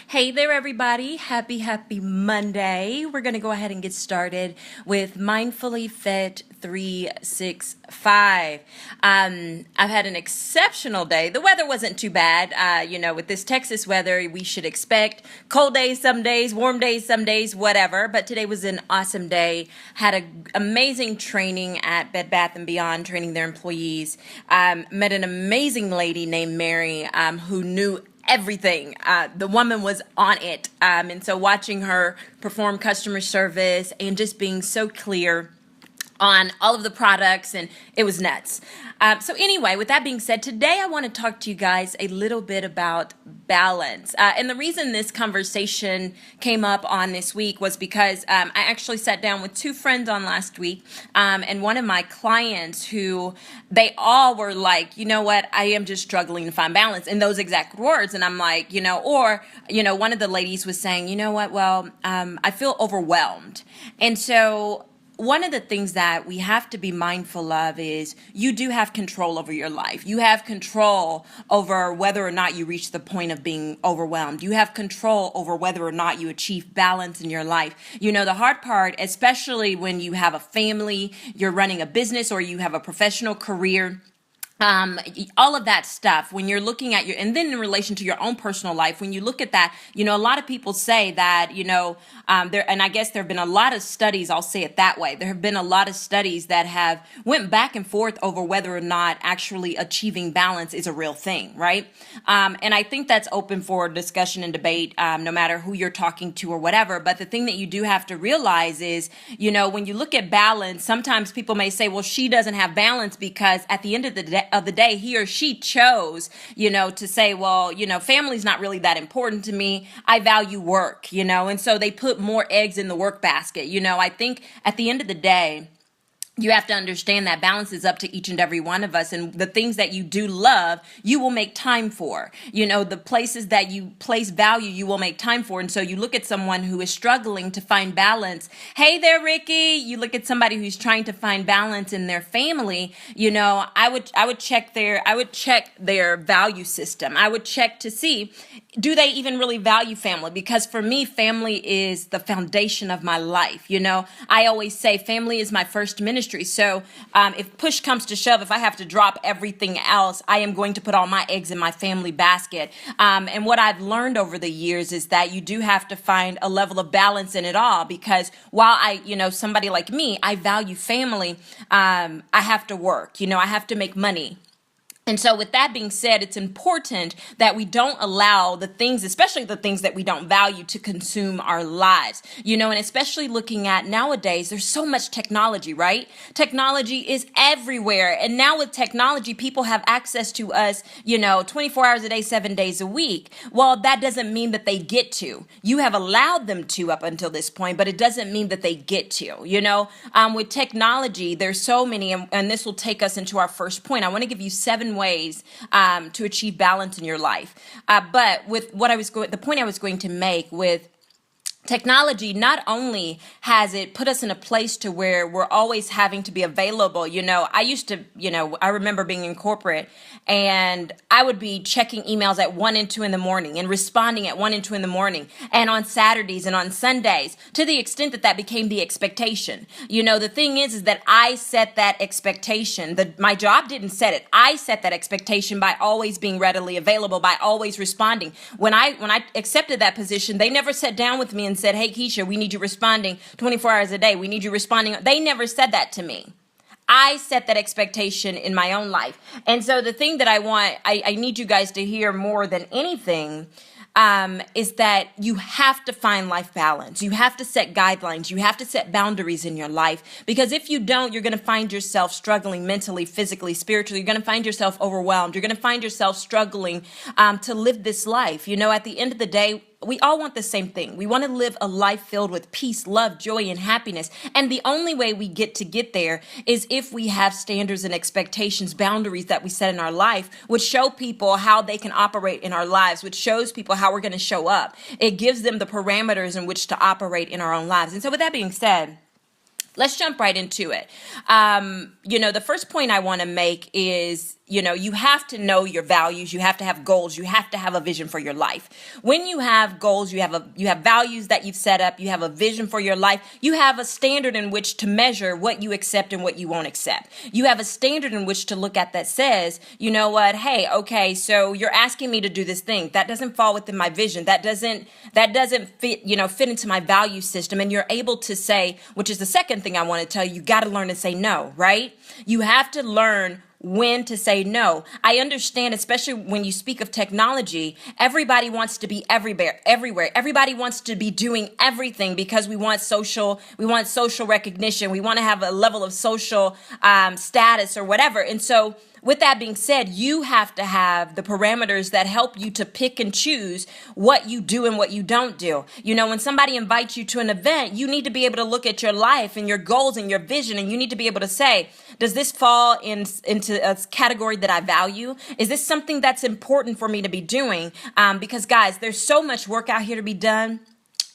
Hey there, everybody. Happy Monday. We're going to go ahead and get started with Mindfully Fit 365. I've had an exceptional day. The weather wasn't too bad. With this Texas weather, we should expect cold days some days, warm days some days, whatever. But today was an awesome day. Had an amazing training at Bed Bath & Beyond, training their employees. Met an amazing lady named Mary who knew everything. The woman was on it. And so watching her perform customer service and just being so clear on all of the products, and it was nuts. So anyway, with that being said, today I want to talk to you guys a little bit about balance. And the reason this conversation came up on this week was because I actually sat down with two friends on last week, and one of my clients who they all were like, you know what, I am just struggling to find balance in those exact words. And I'm like, one of the ladies was saying, you know what, well, I feel overwhelmed. And so one of the things that we have to be mindful of is you do have control over your life. You have control over whether or not you reach the point of being overwhelmed. You have control over whether or not you achieve balance in your life. You know, the hard part, especially when you have a family, you're running a business, or you have a professional career, all of that stuff, when you're looking at and then in relation to your own personal life, when you look at that, a lot of people say that, and I guess there have been a lot of studies, I'll say it that way. There have been a lot of studies that have went back and forth over whether or not actually achieving balance is a real thing, right? And I think that's open for discussion and debate, no matter who you're talking to or whatever. But the thing that you do have to realize is, when you look at balance, sometimes people may say, well, she doesn't have balance because at the end of the day, he or she chose, to say, well, family's not really that important to me. I value work, and so they put more eggs in the work basket. I think at the end of the day, you have to understand that balance is up to each and every one of us. And the things that you do love, you will make time for. The places that you place value, you will make time for. And so you look at someone who is struggling to find balance. Hey there, Ricky. You look at somebody who's trying to find balance in their family. I would check their value system. I would check to see, do they even really value family? Because for me, family is the foundation of my life. I always say family is my first ministry. So if push comes to shove, if I have to drop everything else, I am going to put all my eggs in my family basket. And what I've learned over the years is that you do have to find a level of balance in it all, because while somebody like me, I value family, I have to work, I have to make money. And so with that being said, it's important that we don't allow the things, especially the things that we don't value, to consume our lives, and especially looking at nowadays, there's so much technology, right? Technology is everywhere. And now with technology, people have access to us, 24 hours a day, 7 days a week. Well, that doesn't mean that they get to. You have allowed them to up until this point, but it doesn't mean that they get to, with technology, there's so many, and this will take us into our first point. I want to give you 7 ways to achieve balance in your life. But with the point I was going to make with technology, not only has it put us in a place to where we're always having to be available. I remember being in corporate, and I would be checking emails at 1 and 2 in the morning and responding at 1 and 2 in the morning, and on Saturdays and on Sundays, to the extent that became the expectation. The thing is that I set that expectation. My job didn't set it. I set that expectation by always being readily available, by always responding. When I accepted that position, they never sat down with me and said, hey, Keisha, we need you responding 24 hours a day. We need you responding. They never said that to me. I set that expectation in my own life. And so the thing that I need you guys to hear more than anything is that you have to find life balance. You have to set guidelines. You have to set boundaries in your life, because if you don't, you're going to find yourself struggling mentally, physically, spiritually. You're going to find yourself overwhelmed. You're going to find yourself struggling to live this life. At the end of the day, we all want the same thing. We want to live a life filled with peace, love, joy, and happiness. And the only way we get there is if we have standards and expectations, boundaries that we set in our life, which show people how they can operate in our lives, which shows people how we're going to show up. It gives them the parameters in which to operate in our own lives. And so with that being said, Let's jump right into it. The first point I want to make is, you have to know your values. You have to have goals. You have to have a vision for your life. When you have goals, you have values that you've set up. You have a vision for your life. You have a standard in which to measure what you accept and what you won't accept. You have a standard in which to look at that says, you know what? Hey, okay, so you're asking me to do this thing that doesn't fall within my vision. That doesn't fit into my value system. And you're able to say, which is the second thing I want to tell you, you got to learn to say no, right? You have to learn when to say no. I understand, especially when you speak of technology, everybody wants to be everywhere. Everybody wants to be doing everything because we want social recognition. We want to have a level of social status or whatever. And so with that being said, you have to have the parameters that help you to pick and choose what you do and what you don't do. When somebody invites you to an event, you need to be able to look at your life and your goals and your vision, and you need to be able to say, does this fall into a category that I value? Is this something that's important for me to be doing? Because guys, there's so much work out here to be done.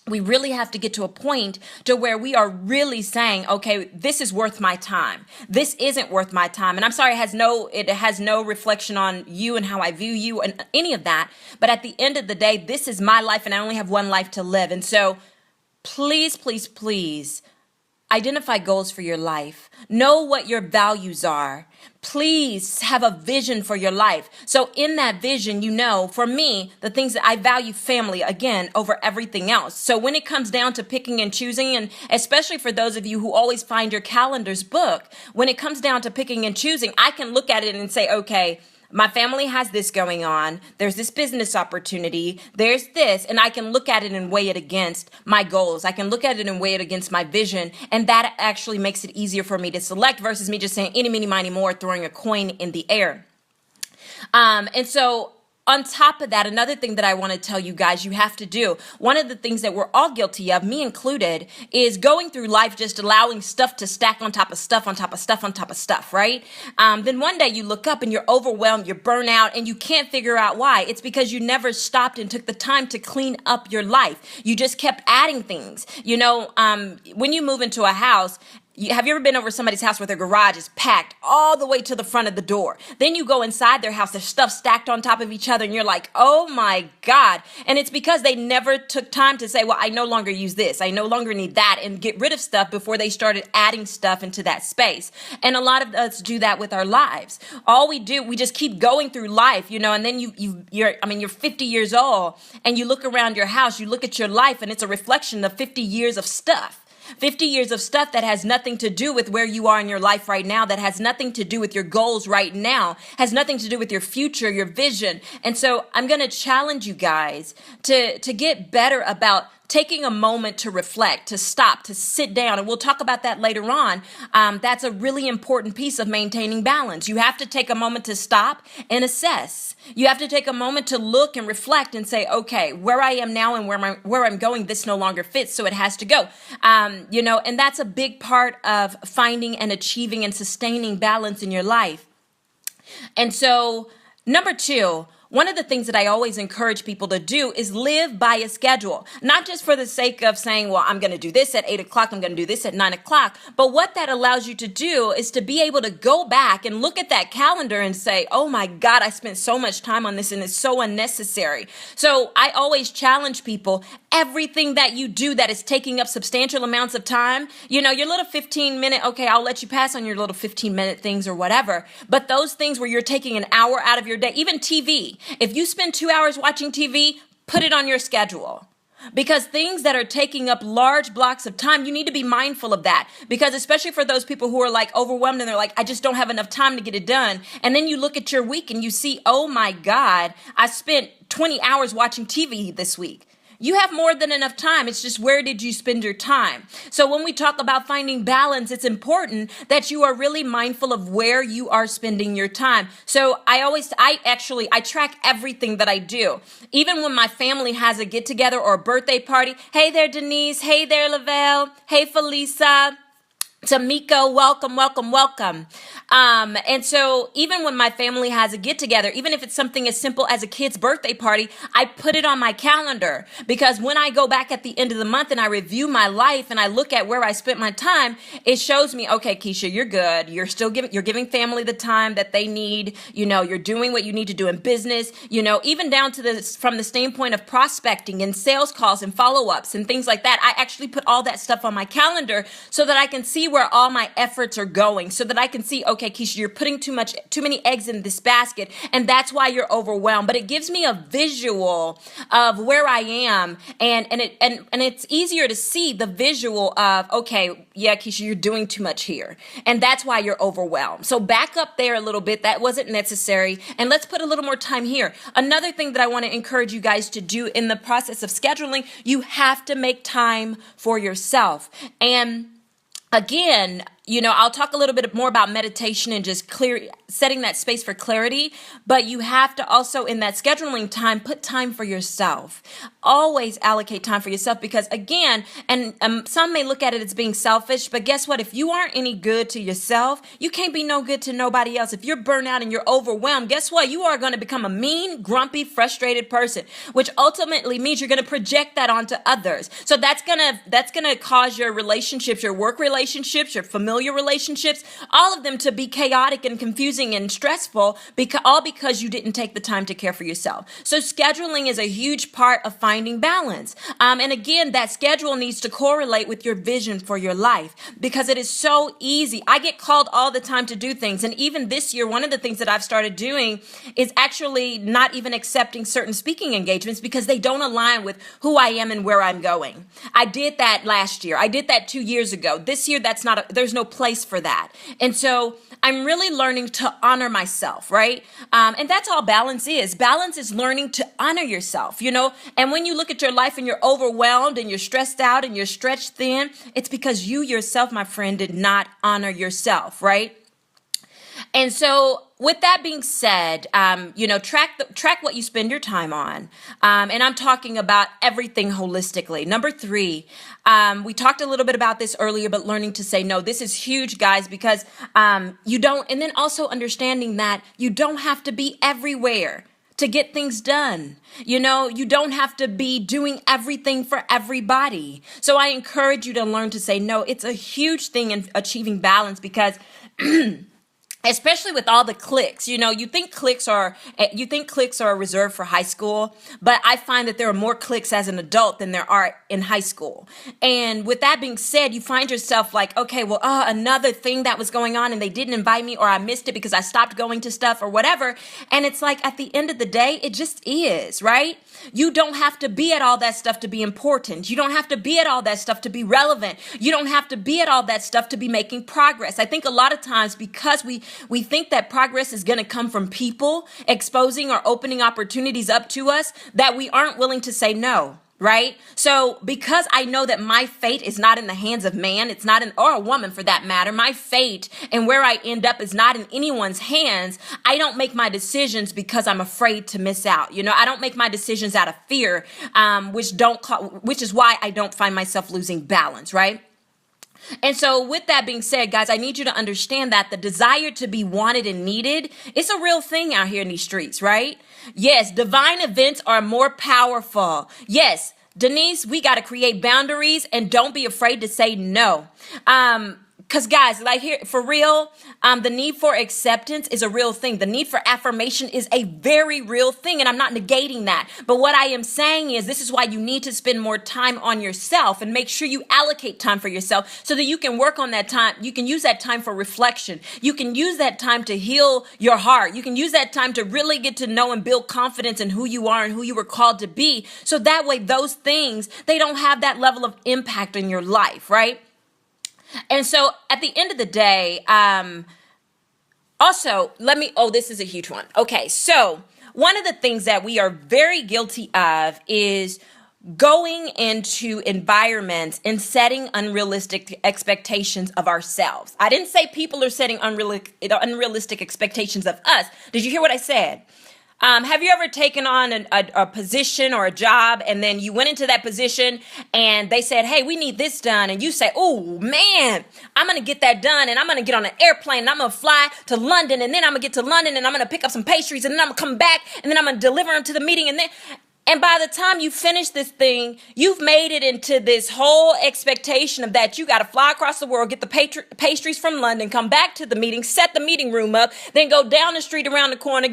We really have to get to a point to where we are really saying, okay, this is worth my time. This isn't worth my time. And I'm sorry, it has no reflection on you and how I view you and any of that. But at the end of the day, this is my life and I only have one life to live. And so please, please, please identify goals for your life. Know what your values are. Please have a vision for your life. So in that vision, for me, the things that I value family, again, over everything else. So when it comes down to picking and choosing, and especially for those of you who always find your calendars booked, when it comes down to picking and choosing, I can look at it and say, okay, my family has this going on. There's this business opportunity. There's this. And I can look at it and weigh it against my goals. I can look at it and weigh it against my vision. And that actually makes it easier for me to select versus me just saying, eeny, meeny, miny, more, throwing a coin in the air. And so on top of that, another thing that I want to tell you guys you have to do, one of the things that we're all guilty of, me included, is going through life just allowing stuff to stack on top of stuff, on top of stuff, on top of stuff, right? Then one day you look up and you're overwhelmed, you're burnt out, and you can't figure out why. It's because you never stopped and took the time to clean up your life. You just kept adding things. When you move into a house, have you ever been over somebody's house where their garage is packed all the way to the front of the door? Then you go inside their house, there's stuff stacked on top of each other, and you're like, oh my God. And it's because they never took time to say, well, I no longer use this. I no longer need that, and get rid of stuff before they started adding stuff into that space. And a lot of us do that with our lives. All we do, we just keep going through life, and then you're 50 years old, and you look around your house, you look at your life, and it's a reflection of 50 years of stuff. 50 years of stuff that has nothing to do with where you are in your life right now, that has nothing to do with your goals right now, has nothing to do with your future, your vision. And so I'm going to challenge you guys to get better about taking a moment to reflect, to stop, to sit down. And we'll talk about that later on. That's a really important piece of maintaining balance. You have to take a moment to stop and assess. You have to take a moment to look and reflect and say, okay, where I am now and where I'm going, this no longer fits, so it has to go. And that's a big part of finding and achieving and sustaining balance in your life. And so, number 2, one of the things that I always encourage people to do is live by a schedule, not just for the sake of saying, well, I'm going to do this at 8 o'clock, I'm going to do this at 9 o'clock. But what that allows you to do is to be able to go back and look at that calendar and say, oh my God, I spent so much time on this and it's so unnecessary. So I always challenge people, everything that you do that is taking up substantial amounts of time, your little 15-minute, okay, I'll let you pass on your little 15-minute things or whatever. But those things where you're taking an hour out of your day, even TV, if you spend 2 hours watching TV, put it on your schedule. Because things that are taking up large blocks of time, you need to be mindful of that. Because especially for those people who are like overwhelmed and they're like, I just don't have enough time to get it done. And then you look at your week and you see, oh my God, I spent 20 hours watching TV this week. You have more than enough time. It's just, where did you spend your time? So when we talk about finding balance, it's important that you are really mindful of where you are spending your time. So I track everything that I do. Even when my family has a get together or a birthday party. Hey there, Denise. Hey there, Lavelle. Hey, Felisa. Tamiko, welcome, welcome, welcome. And so even when my family has a get together, even if it's something as simple as a kid's birthday party, I put it on my calendar, because when I go back at the end of the month and I review my life and I look at where I spent my time, it shows me, okay, Keisha, you're good. You're giving family the time that they need. You're doing what you need to do in business, even down to from the standpoint of prospecting and sales calls and follow-ups and things like that. I actually put all that stuff on my calendar so that I can see where all my efforts are going, so that I can see, okay, Keisha, you're putting too many eggs in this basket, and that's why you're overwhelmed. But it gives me a visual of where I am, and it's easier to see the visual of, okay, yeah, Keisha, you're doing too much here, and that's why you're overwhelmed. So back up there a little bit. That wasn't necessary, and let's put a little more time here. Another thing that I want to encourage you guys to do in the process of scheduling, you have to make time for yourself. And again, I'll talk a little bit more about meditation and just setting that space for clarity, but you have to also, in that scheduling time, put time for yourself. Always allocate time for yourself, because again, and some may look at it as being selfish, but guess what? If you aren't any good to yourself, you can't be no good to nobody else. If you're burnt out and you're overwhelmed, guess what? You are going to become a mean, grumpy, frustrated person, which ultimately means you're going to project that onto others. So that's going to cause your relationships, your work relationships, your familiar relationships, all of them to be chaotic and confusing and stressful, because you didn't take the time to care for yourself. So scheduling is a huge part of finding balance. And again, that schedule needs to correlate with your vision for your life, because it is so easy. I get called all the time to do things. And even this year, one of the things that I've started doing is actually not even accepting certain speaking engagements because they don't align with who I am and where I'm going. I did that last year. I did that 2 years ago. This year, there's no place for that. And so I'm really learning to honor myself, right? And that's all balance is. Balance is learning to honor yourself, and when you look at your life and you're overwhelmed and you're stressed out and you're stretched thin, it's because you yourself, my friend, did not honor yourself, right? And so with that being said, track what you spend your time on. And I'm talking about everything holistically. Number 3, we talked a little bit about this earlier, but learning to say no. This is huge, guys, because you don't, and then also understanding that you don't have to be everywhere to get things done. You don't have to be doing everything for everybody. So I encourage you to learn to say no. It's a huge thing in achieving balance, because especially with all the cliques, you think cliques are reserved for high school, but I find that there are more cliques as an adult than there are in high school. And with that being said, you find yourself like, okay, well, another thing that was going on and they didn't invite me, or I missed it because I stopped going to stuff or whatever. And it's like, at the end of the day, it just is, right? You don't have to be at all that stuff to be important. You don't have to be at all that stuff to be relevant. You don't have to be at all that stuff to be making progress. I think a lot of times, because we think that progress is going to come from people exposing or opening opportunities up to us, that we aren't willing to say no, right? So because I know that my fate is not in the hands of man, it's not or a woman for that matter, my fate and where I end up is not in anyone's hands, I don't make my decisions because I'm afraid to miss out. I don't make my decisions out of fear, which is why I don't find myself losing balance, right? And so with that being said, guys, I need you to understand that the desire to be wanted and needed is a real thing out here in these streets, right? Yes, divine events are more powerful. Yes, Denise, we got to create boundaries and don't be afraid to say no. Because guys, like here, for real, the need for acceptance is a real thing. The need for affirmation is a very real thing. And I'm not negating that. But what I am saying is this is why you need to spend more time on yourself and make sure you allocate time for yourself so that you can work on that time. You can use that time for reflection. You can use that time to heal your heart. You can use that time to really get to know and build confidence in who you are and who you were called to be. So that way, those things, they don't have that level of impact in your life, right? And so at the end of the day, this is a huge one. Okay, so one of the things that we are very guilty of is going into environments and setting unrealistic expectations of ourselves. I didn't say people are setting unrealistic expectations of us. Did you hear what I said? Have you ever taken on a position or a job, and then you went into that position and they said, hey, we need this done. And you say, oh man, I'm going to get that done. And I'm going to get on an airplane and I'm going to fly to London. And then I'm going to get to London and I'm going to pick up some pastries and then I'm going to come back and then I'm going to deliver them to the meeting. And by the time you finish this thing, you've made it into this whole expectation of that you got to fly across the world, get the pastries from London, come back to the meeting, set the meeting room up, then go down the street around the corner,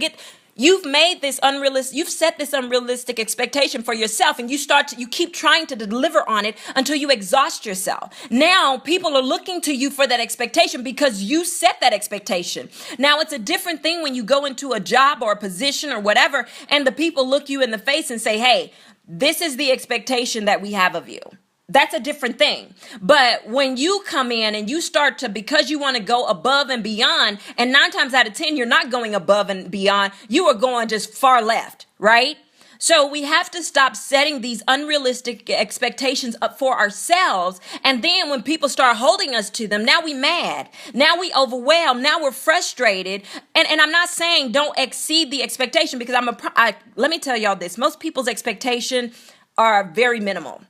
You've made this unrealistic, you've set this unrealistic expectation for yourself, and you keep trying to deliver on it until you exhaust yourself. Now people are looking to you for that expectation because you set that expectation. Now it's a different thing when you go into a job or a position or whatever, and the people look you in the face and say, hey, this is the expectation that we have of you. That's a different thing. But when you come in and you start to, because you want to go above and beyond, and 9 times out of 10, you're not going above and beyond, you are going just far left, right? So we have to stop setting these unrealistic expectations up for ourselves. And then when people start holding us to them, now we mad. Now we overwhelmed. Now we're frustrated. And I'm not saying don't exceed the expectation, because let me tell y'all this. Most people's expectation are very minimal.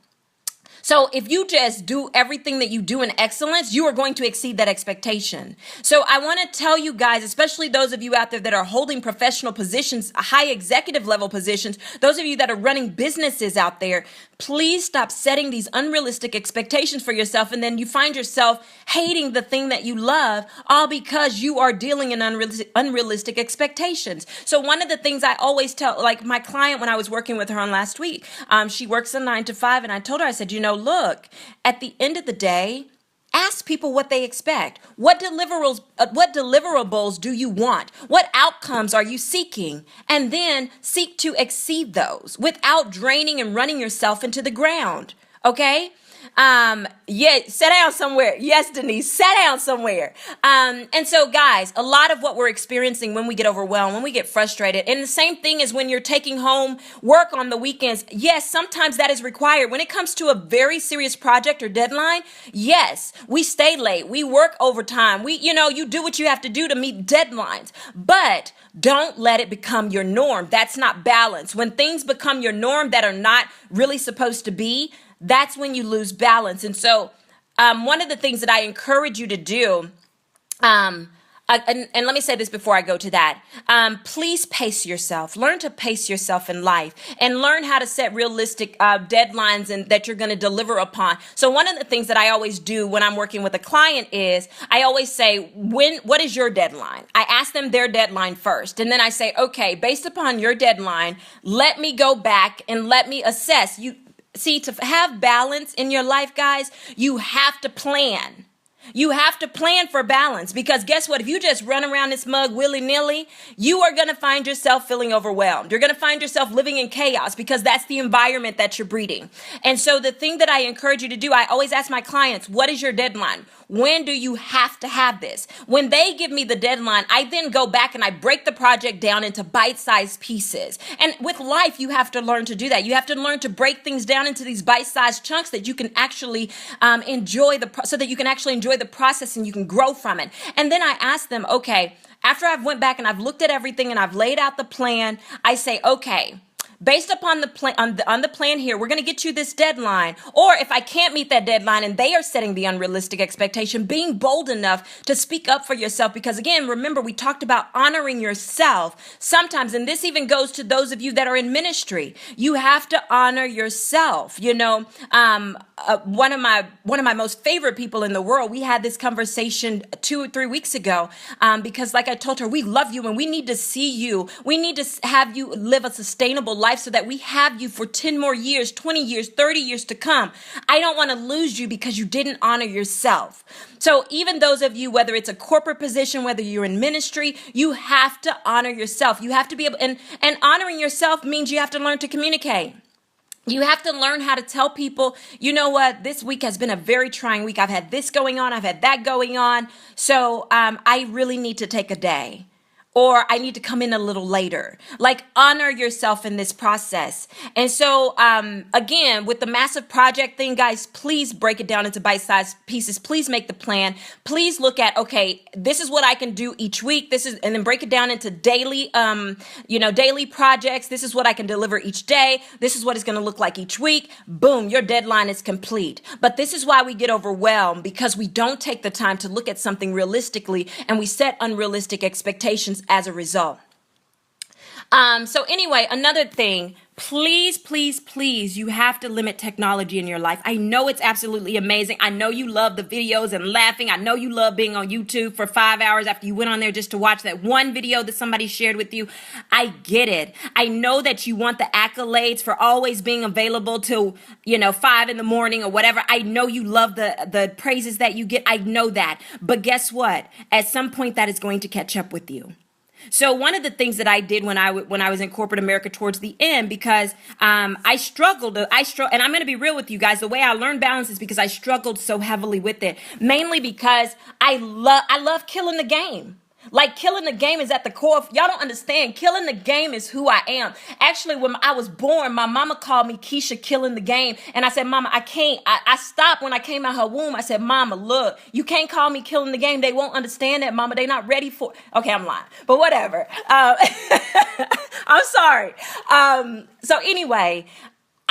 So if you just do everything that you do in excellence, you are going to exceed that expectation. So I want to tell you guys, especially those of you out there that are holding professional positions, high executive level positions, those of you that are running businesses out there, please stop setting these unrealistic expectations for yourself. And then you find yourself hating the thing that you love, all because you are dealing in unrealistic expectations. So one of the things I always tell, like my client, when I was working with her on last week, she works a 9 to 5. And I told her, I said, look, at the end of the day, ask people what they expect. What deliverables do you want? What outcomes are you seeking? And then seek to exceed those without draining and running yourself into the ground. Okay? Sit down somewhere. Yes, Denise, sit down somewhere. And so guys, a lot of what we're experiencing when we get overwhelmed, when we get frustrated, and the same thing is when you're taking home work on the weekends. Yes, sometimes that is required. When it comes to a very serious project or deadline, yes, we stay late. We work overtime. You do what you have to do to meet deadlines, but don't let it become your norm. That's not balance. When things become your norm that are not really supposed to be, that's when you lose balance. And so one of the things that I encourage you to do, and let me say this before I go to that, please pace yourself. Learn to pace yourself in life and learn how to set realistic deadlines and that you're going to deliver upon. So one of the things that I always do when I'm working with a client is I always say, what is your deadline? I ask them their deadline first. And then I say, okay, based upon your deadline, let me go back and let me assess. See, to have balance in your life, guys, you have to plan. You have to plan for balance, because guess what? If you just run around this mug willy-nilly, you are going to find yourself feeling overwhelmed. You're going to find yourself living in chaos, because that's the environment that you're breeding. And so the thing that I encourage you to do, I always ask my clients, what is your deadline? When do you have to have this? When they give me the deadline, I then go back and I break the project down into bite-sized pieces. And with life, you have to learn to do that. You have to learn to break things down into these bite-sized chunks that you can actually enjoy the process and you can grow from it. And then I ask them, okay, after I've went back and I've looked at everything and I've laid out the plan, I say, okay, based upon the plan on the plan here, we're going to get you this deadline. Or if I can't meet that deadline and they are setting the unrealistic expectation, being bold enough to speak up for yourself. Because again, remember, we talked about honoring yourself sometimes. And this even goes to those of you that are in ministry. You have to honor yourself. One of my most favorite people in the world, we had this conversation 2 or 3 weeks ago, because like I told her, we love you and we need to see you. We need to have you live a sustainable life so that we have you for 10 more years, 20 years, 30 years to come. I don't want to lose you because you didn't honor yourself. So even those of you, whether it's a corporate position, whether you're in ministry, you have to honor yourself. You have to be able, and honoring yourself means you have to learn to communicate. You have to learn how to tell people, you know what, this week has been a very trying week. I've had this going on. I've had that going on. So I really need to take a day. or I need to come in a little later. Like, honor yourself in this process. And so, again, with the massive project thing, guys, please break it down into bite-sized pieces. Please make the plan. Please look at, okay, this is what I can do each week. And then break it down into daily, daily projects. This is what I can deliver each day. This is what it's going to look like each week. Boom, your deadline is complete. But this is why we get overwhelmed, because we don't take the time to look at something realistically, and we set unrealistic expectations as a result. So anyway, another thing, please, you have to limit technology in your life. I know it's absolutely amazing. I know you love the videos and laughing. I know you love being on YouTube for 5 hours after you went on there just to watch that one video that somebody shared with you. I get it. I know that you want the accolades for always being available till, 5 in the morning or whatever. I know you love the praises that you get. I know that. But guess what? At some point that is going to catch up with you. So one of the things that I did when I was in corporate America towards the end, because I struggled, and I'm going to be real with you guys. The way I learned balance is because I struggled so heavily with it, mainly because I love killing the game. Like, killing the game is at the core of, y'all don't understand, killing the game is who I am. Actually, when I was born, my mama called me Keisha Killing the Game. And I said, Mama, I can't. I stopped when I came out her womb. I said, Mama, look, you can't call me Killing the Game. They won't understand that, Mama. They're not ready for. Okay, I'm lying, but whatever. I'm sorry. So anyway,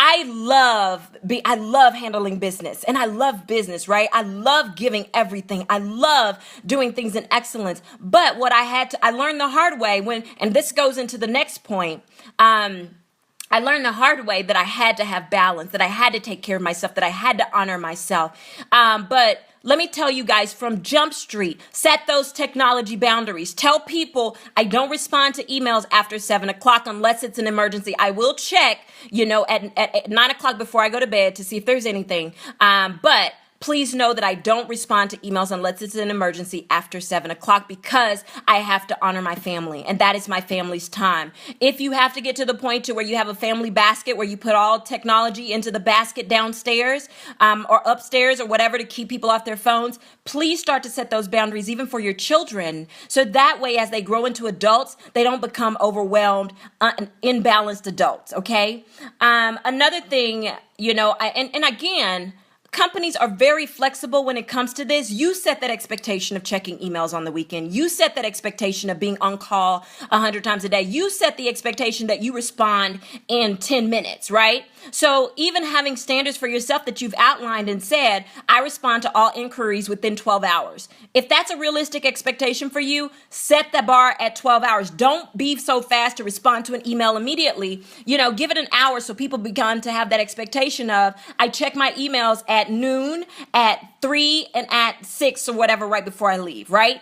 I love handling business, and I love business, right? I love giving everything. I love doing things in excellence. But what I learned the hard way and this goes into the next point. I learned the hard way that I had to have balance, that I had to take care of myself, that I had to honor myself. But let me tell you guys, from Jump Street, set those technology boundaries. Tell people I don't respond to emails after 7 o'clock unless it's an emergency. I will check, at 9 o'clock before I go to bed to see if there's anything. But please know that I don't respond to emails unless it's an emergency after 7 o'clock, because I have to honor my family, and that is my family's time. If you have to get to the point to where you have a family basket where you put all technology into the basket downstairs or upstairs or whatever to keep people off their phones, please start to set those boundaries even for your children. So that way, as they grow into adults, they don't become overwhelmed, imbalanced adults, okay? Another thing, and again, companies are very flexible when it comes to this. You set that expectation of checking emails on the weekend. You set that expectation of being on call 100 times a day. You set the expectation that you respond in 10 minutes, right? So even having standards for yourself that you've outlined and said, I respond to all inquiries within 12 hours. If that's a realistic expectation for you, set the bar at 12 hours. Don't be so fast to respond to an email immediately. Give it an hour so people begin to have that expectation of, I check my emails at noon, at 3, and at 6 or whatever right before I leave, right?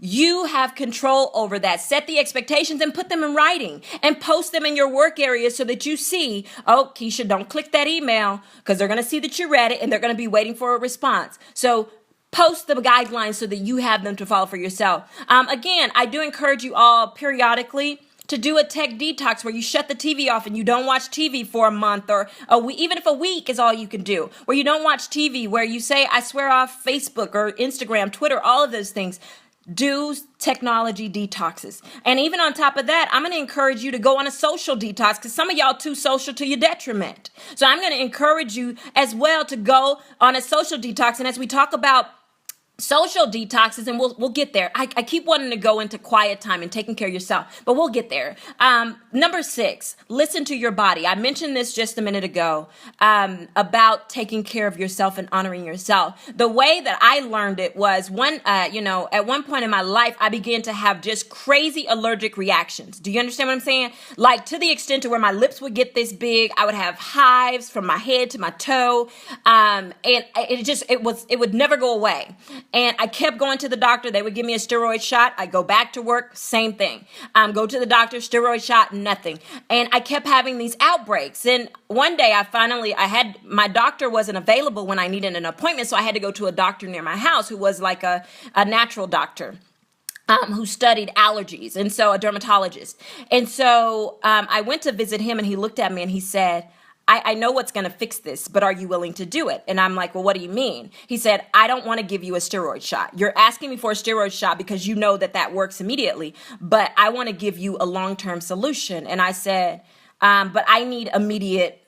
You have control over that. Set the expectations and put them in writing and post them in your work area so that you see, oh, Keisha, don't click that email, because they're going to see that you read it and they're going to be waiting for a response. So post the guidelines so that you have them to follow for yourself. Again, I do encourage you all periodically to do a tech detox where you shut the TV off and you don't watch TV for a month or a week, even if a week is all you can do, where you don't watch TV, where you say, I swear off Facebook or Instagram, Twitter, all of those things. Do technology detoxes. And even on top of that, I'm going to encourage you to go on a social detox, because some of y'all too social to your detriment. So I'm going to encourage you as well to go on a social detox. And as we talk about social detoxes, and we'll get there. I keep wanting to go into quiet time and taking care of yourself, but we'll get there. Number 6, listen to your body. I mentioned this just a minute ago about taking care of yourself and honoring yourself. The way that I learned it was at one point in my life, I began to have just crazy allergic reactions. Do you understand what I'm saying? Like, to the extent to where my lips would get this big, I would have hives from my head to my toe, and it would never go away. And I kept going to the doctor. They would give me a steroid shot. I go back to work, same thing. Go to the doctor, steroid shot, nothing. And I kept having these outbreaks. And one day my doctor wasn't available when I needed an appointment. So I had to go to a doctor near my house who was like a natural doctor. Who studied allergies, and so a dermatologist. And so I went to visit him, and he looked at me and he said, I know what's going to fix this, but are you willing to do it? And I'm like, well, what do you mean? He said, I don't want to give you a steroid shot. You're asking me for a steroid shot because you know that works immediately, but I want to give you a long-term solution. And I said, but I need immediate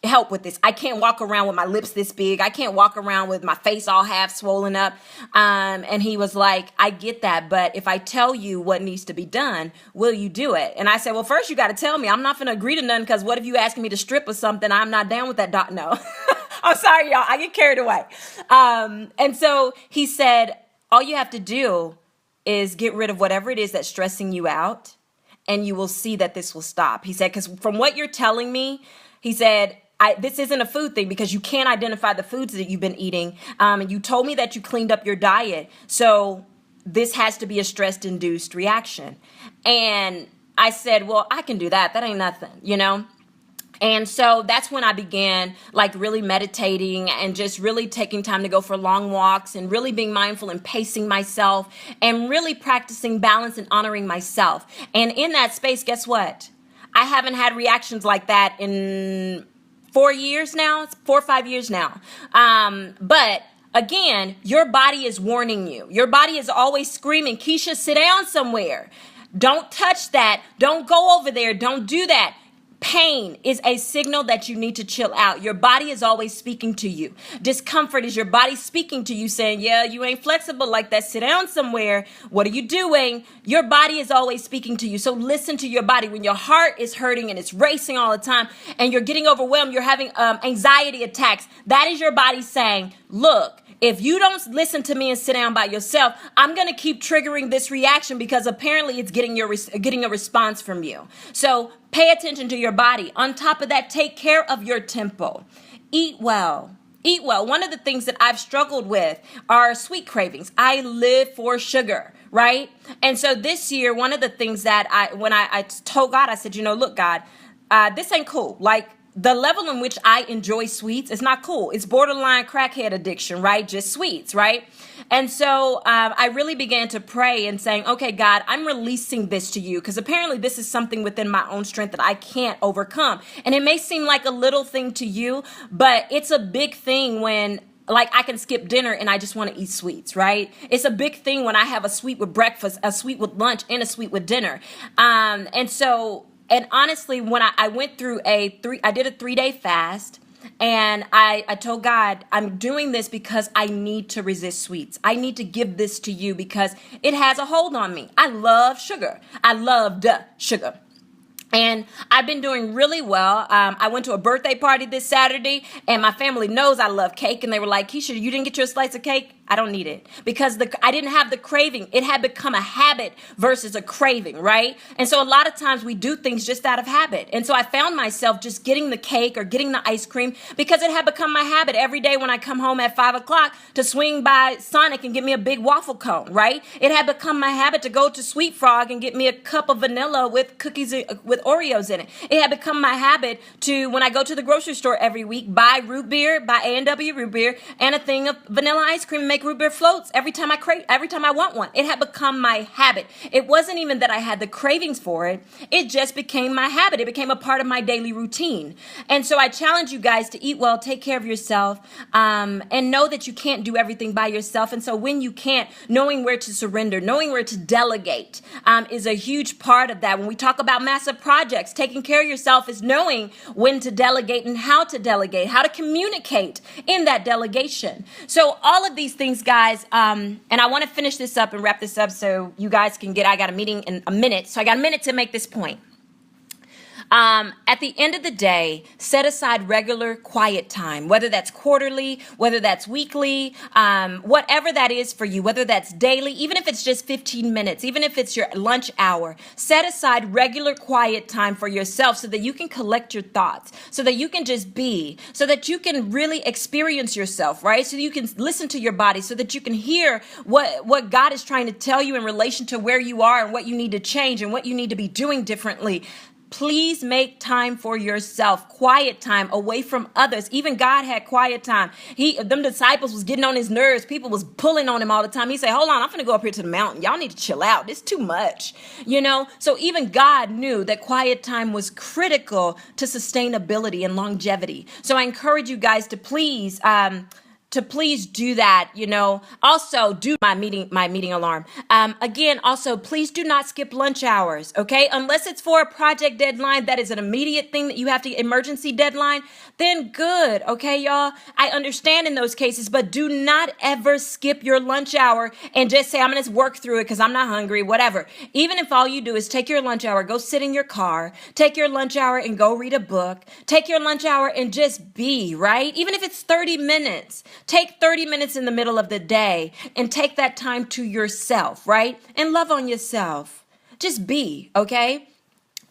help with this. I can't walk around with my lips this big. I can't walk around with my face all half swollen up. And he was like, I get that, but if I tell you what needs to be done, will you do it? And I said, well, first you got to tell me. I'm not going to agree to nothing, because what if you asking me to strip or something? I'm not down with that. No, I'm sorry, y'all. I get carried away. And so he said, all you have to do is get rid of whatever it is that's stressing you out, and you will see that this will stop. He said, because from what you're telling me, he said, this isn't a food thing, because you can't identify the foods that you've been eating. And you told me that you cleaned up your diet. So this has to be a stress-induced reaction. And I said, well, I can do that. That ain't nothing, you know? And so that's when I began like really meditating and just really taking time to go for long walks and really being mindful and pacing myself and really practicing balance and honoring myself. And in that space, guess what? I haven't had reactions like that in 4 years now. It's 4 or 5 years now. But again, your body is warning you. Your body is always screaming, Keisha, sit down somewhere. Don't touch that. Don't go over there. Don't do that. Pain is a signal that you need to chill out. Your body is always speaking to you. Discomfort is your body speaking to you, saying, yeah, you ain't flexible like that. Sit down somewhere. What are you doing? Your body is always speaking to you. So listen to your body. When your heart is hurting and it's racing all the time and you're getting overwhelmed, you're having anxiety attacks, that is your body saying, look, if you don't listen to me and sit down by yourself, I'm going to keep triggering this reaction, because apparently it's getting a response from you. So pay attention to your body. On top of that, take care of your tempo. Eat well. Eat well. One of the things that I've struggled with are sweet cravings. I live for sugar, right? And so this year, one of the things that when I told God, I said, look, God, this ain't cool. Like, the level in which I enjoy sweets is not cool. It's borderline crackhead addiction, right? Just sweets, right? And so I really began to pray and saying, okay, God, I'm releasing this to you, because apparently this is something within my own strength that I can't overcome. And it may seem like a little thing to you, but it's a big thing when, like, I can skip dinner and I just want to eat sweets, right? It's a big thing when I have a sweet with breakfast, a sweet with lunch, and a sweet with dinner. And honestly, when I went through I did a 3-day fast, and I told God, I'm doing this because I need to resist sweets. I need to give this to you because it has a hold on me. I love sugar. I loved sugar. And I've been doing really well. I went to a birthday party this Saturday, and my family knows I love cake. And they were like, Keisha, you didn't get your slice of cake? I don't need it, because I didn't have the craving. It had become a habit versus a craving, right? And so a lot of times we do things just out of habit. And so I found myself just getting the cake or getting the ice cream because it had become my habit every day when I come home at 5 o'clock to swing by Sonic and get me a big waffle cone, right? It had become my habit to go to Sweet Frog and get me a cup of vanilla with cookies with Oreos in it. It had become my habit to, when I go to the grocery store every week, buy root beer, buy A&W root beer, and a thing of vanilla ice cream, make root beer floats every time I want one. It had become my habit. It wasn't even that I had the cravings for it. It just became my habit. It became a part of my daily routine. And so I challenge you guys to eat well, take care of yourself, and know that you can't do everything by yourself. And so when you can't, knowing where to surrender, knowing where to delegate, is a huge part of that. When we talk about massive projects, taking care of yourself is knowing when to delegate and how to communicate in that delegation. So all of these things, guys, and I want to finish this up and wrap this up so you guys can I got a meeting in a minute. So I got a minute to make this point. At the end of the day, set aside regular quiet time, whether that's quarterly, whether that's weekly, whatever that is for you, whether that's daily, even if it's just 15 minutes, even if it's your lunch hour, set aside regular quiet time for yourself so that you can collect your thoughts, so that you can just be, so that you can really experience yourself, right? So that you can listen to your body, so that you can hear what God is trying to tell you in relation to where you are and what you need to change and what you need to be doing differently. Please make time for yourself, quiet time away from others. Even God had quiet time. Them disciples was getting on his nerves. People was pulling on him all the time. He said, hold on, I'm going to go up here to the mountain. Y'all need to chill out. It's too much, So even God knew that quiet time was critical to sustainability and longevity. So I encourage you guys to please do that, Also, do my meeting alarm. Again, also, please do not skip lunch hours, okay? Unless it's for a project deadline that is an immediate thing that you have to emergency deadline, then good, okay, y'all? I understand in those cases, but do not ever skip your lunch hour and just say, I'm going to work through it because I'm not hungry, whatever. Even if all you do is take your lunch hour, go sit in your car, take your lunch hour and go read a book, take your lunch hour and just be, right? Even if it's 30 minutes. Take 30 minutes in the middle of the day and take that time to yourself, right? And love on yourself. Just be, okay?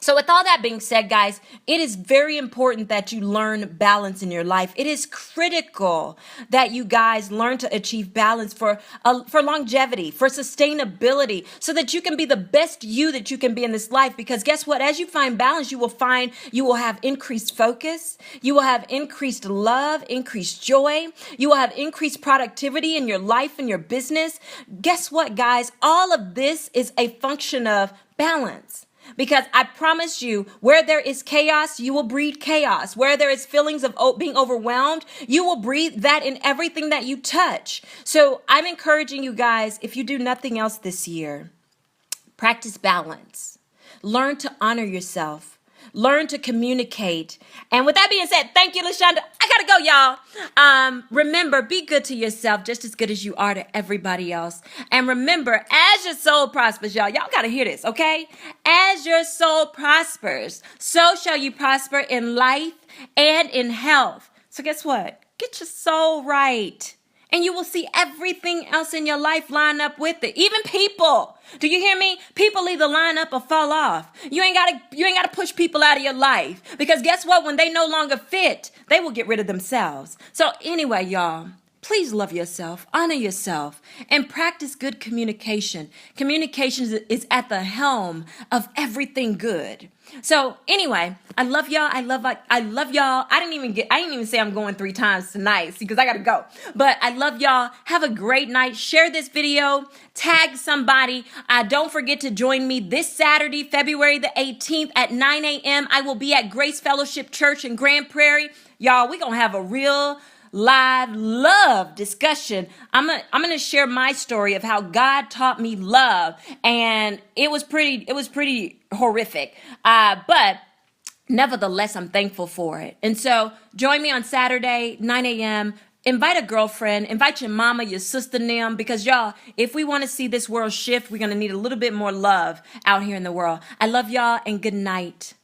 So with all that being said, guys, it is very important that you learn balance in your life. It is critical that you guys learn to achieve balance for longevity, for sustainability, so that you can be the best you that you can be in this life. Because guess what? As you find balance, you will have increased focus. You will have increased love, increased joy. You will have increased productivity in your life and your business. Guess what, guys? All of this is a function of balance. Because I promise you, where there is chaos, you will breed chaos. Where there is feelings of being overwhelmed, you will breathe that in everything that you touch. So I'm encouraging you guys, if you do nothing else this year, practice balance. Learn to honor yourself. Learn to communicate. And with that being said, thank you, LaShonda. I gotta go, y'all. Remember, be good to yourself just as good as you are to everybody else. And remember, as your soul prospers, y'all gotta hear this, okay? As your soul prospers, so shall you prosper in life and in health. So guess what? Get your soul right. And you will see everything else in your life line up with it. Even people. Do you hear me? People either line up or fall off. You ain't gotta push people out of your life. Because guess what? When they no longer fit, they will get rid of themselves. So anyway, y'all, please love yourself, honor yourself, and practice good communication. Communication is at the helm of everything good. So anyway, I love y'all. I love y'all. I didn't even say I'm going 3 times tonight because I got to go. But I love y'all. Have a great night. Share this video. Tag somebody. Don't forget to join me this Saturday, February the 18th at 9 a.m. I will be at Grace Fellowship Church in Grand Prairie. Y'all, we're going to have a real live love discussion. I'm gonna share my story of how God taught me love, and it was pretty horrific. But nevertheless, I'm thankful for it. And so join me on Saturday, 9 a.m. Invite a girlfriend, invite your mama, your sister, them, because y'all, if we want to see this world shift, we're gonna need a little bit more love out here in the world. I love y'all and good night.